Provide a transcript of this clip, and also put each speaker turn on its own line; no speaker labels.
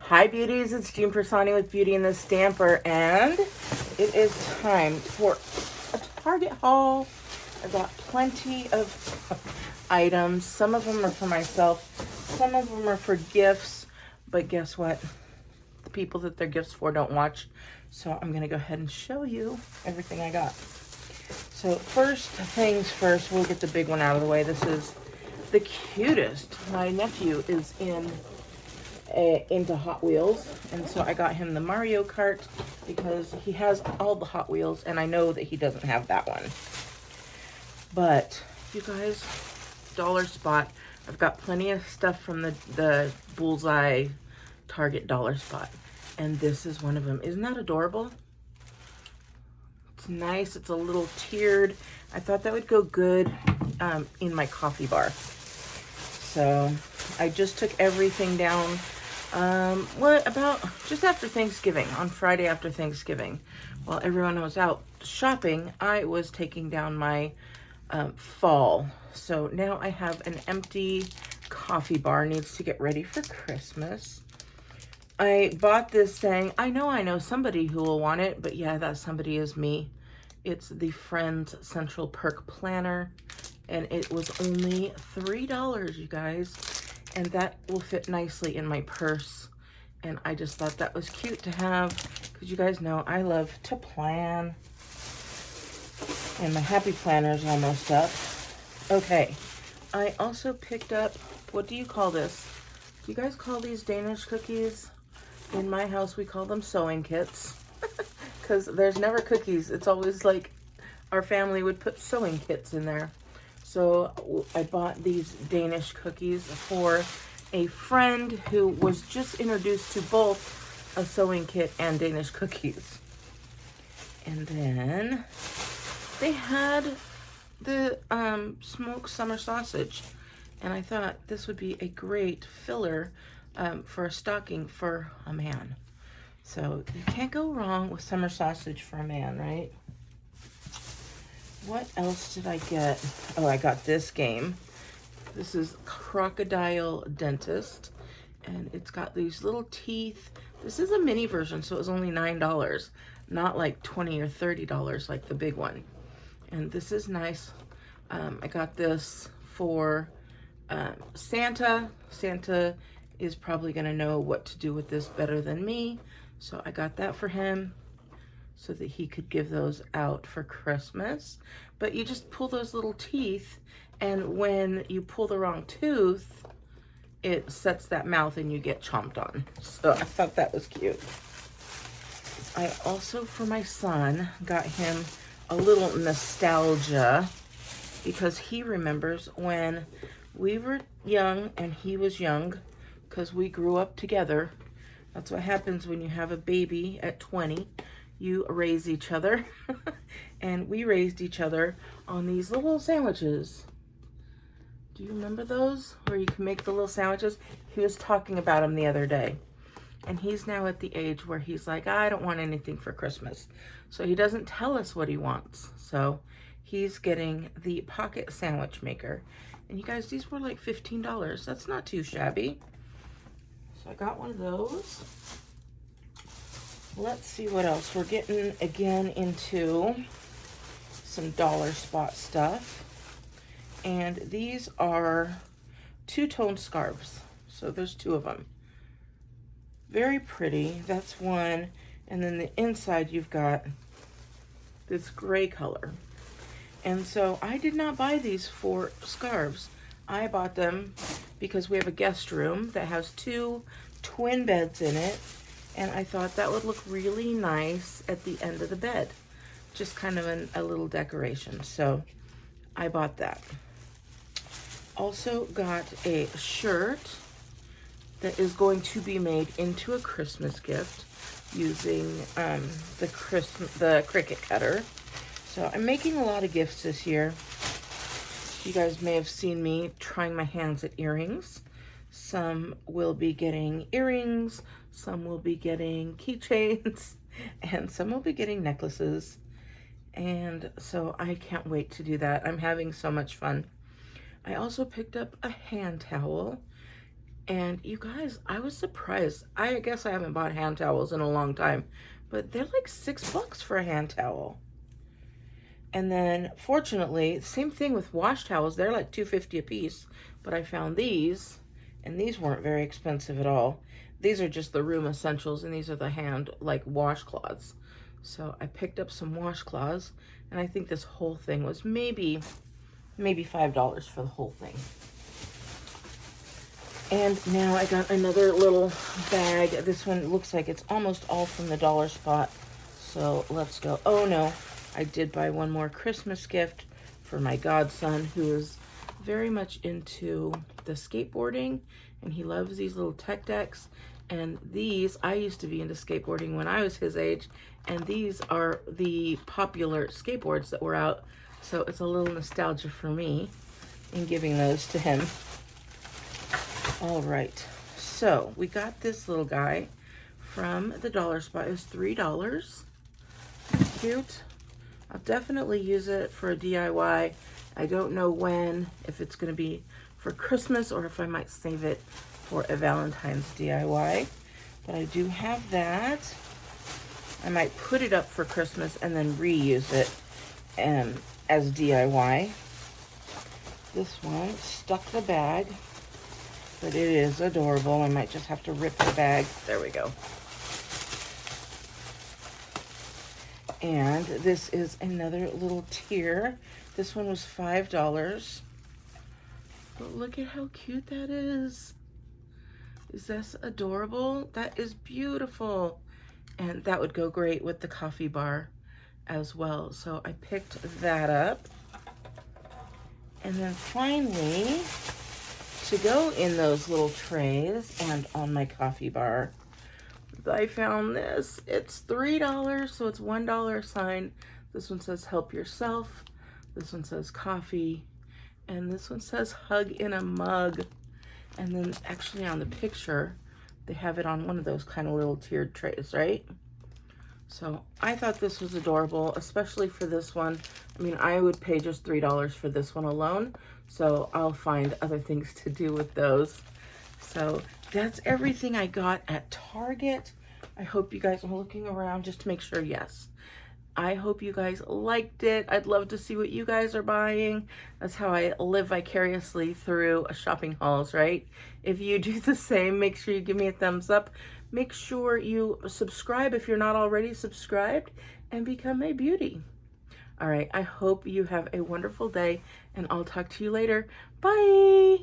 Hi beauties, it's Jean Piersanti with Beauty and the Stamper, and it is time for a Target haul. I've got plenty of items. Some of them are for myself, some of them are for gifts, but guess what? The people that they're gifts for don't watch, so I'm gonna go ahead and show you everything I got. So first things first, we'll get the big one out of the way. This is the cutest. My nephew is into Hot Wheels, and so I got him the Mario Kart because he has all the Hot Wheels, and I know that he doesn't have that one. But you guys, dollar spot. I've got plenty of stuff from the Bullseye Target dollar spot, and this is one of them. Isn't that adorable? It's nice. It's a little tiered. I thought that would go good in my coffee bar. So I just took everything down. About just after Thanksgiving, on Friday after Thanksgiving, while everyone was out shopping, I was taking down my fall. So now I have an empty coffee bar, needs to get ready for Christmas. I bought this saying, I know somebody who will want it, but yeah, that somebody is me. It's the Friends Central Perk Planner, and it was only $3, you guys. And that will fit nicely in my purse. And I just thought that was cute to have, because you guys know I love to plan. And my happy planner is almost up. Okay, I also picked up, what do you call this? Do you guys call these Danish cookies? In my house, we call them sewing kits. Because there's never cookies. It's always like our family would put sewing kits in there. So I bought these Danish cookies for a friend who was just introduced to both a sewing kit and Danish cookies. And then they had the smoked summer sausage. And I thought this would be a great filler for a stocking for a man. So you can't go wrong with summer sausage for a man, right? What else did I get? Oh, I got this game. This is Crocodile Dentist, and it's got these little teeth. This is a mini version, so it was only $9, not like $20 or $30 like the big one. And this is nice. I got this for Santa. Santa is probably gonna know what to do with this better than me, so I got that for him, so that he could give those out for Christmas. But you just pull those little teeth, and when you pull the wrong tooth, it sets that mouth and you get chomped on. So I thought that was cute. I also, for my son, got him a little nostalgia, because he remembers when we were young and he was young, because we grew up together. That's what happens when you have a baby at 20. You raise each other. And we raised each other on these little sandwiches. Do you remember those? Where you can make the little sandwiches? He was talking about them the other day. And he's now at the age where he's like, I don't want anything for Christmas. So he doesn't tell us what he wants. So he's getting the pocket sandwich maker. And you guys, these were like $15. That's not too shabby. So I got one of those. Let's see what else. We're getting again into some dollar spot stuff. And these are two-tone scarves. So there's two of them. Very pretty. That's one. And then the inside you've got this gray color. And so I did not buy these for scarves. I bought them because we have a guest room that has two twin beds in it. And I thought that would look really nice at the end of the bed. Just kind of a little decoration. So I bought that. Also got a shirt that is going to be made into a Christmas gift using the Cricut cutter. So I'm making a lot of gifts this year. You guys may have seen me trying my hands at earrings. Some will be getting earrings, some will be getting keychains, and some will be getting necklaces. And so I can't wait to do that. I'm having so much fun. I also picked up a hand towel. And you guys, I was surprised. I guess I haven't bought hand towels in a long time, but they're like $6 for a hand towel. And then fortunately, same thing with wash towels. They're like $2.50 a piece, but I found these, and these weren't very expensive at all. These are just the room essentials, and these are the hand like washcloths. So I picked up some washcloths, and I think this whole thing was maybe $5 for the whole thing. And now I got another little bag. This one looks like it's almost all from the dollar spot. So let's go. Oh no, I did buy one more Christmas gift for my godson, who is very much into the skateboarding, and he loves these little tech decks. And these, I used to be into skateboarding when I was his age, and these are the popular skateboards that were out. So it's a little nostalgia for me in giving those to him. All right, so we got this little guy from the dollar spot. It was $3. Cute. I'll definitely use it for a DIY. I don't know when, if it's going to be for Christmas or if I might save it for a Valentine's DIY. But I do have that. I might put it up for Christmas and then reuse it as DIY. This one stuck the bag, but it is adorable. I might just have to rip the bag. There we go. And this is another little tier. This one was $5. But look at how cute that is. Is this adorable? That is beautiful. And that would go great with the coffee bar as well. So I picked that up. And then finally, to go in those little trays and on my coffee bar, I found this. It's $3, so it's $1 sign. This one says help yourself. This one says coffee. And this one says hug in a mug. And then actually on the picture, they have it on one of those kind of little tiered trays, right? So I thought this was adorable, especially for this one. I mean, I would pay just $3 for this one alone. So I'll find other things to do with those. So that's everything I got at Target. I hope you guys are looking around just to make sure, yes. I hope you guys liked it. I'd love to see what you guys are buying. That's how I live vicariously through shopping hauls, right? If you do the same, make sure you give me a thumbs up. Make sure you subscribe if you're not already subscribed, and become a beauty. All right, I hope you have a wonderful day, and I'll talk to you later. Bye.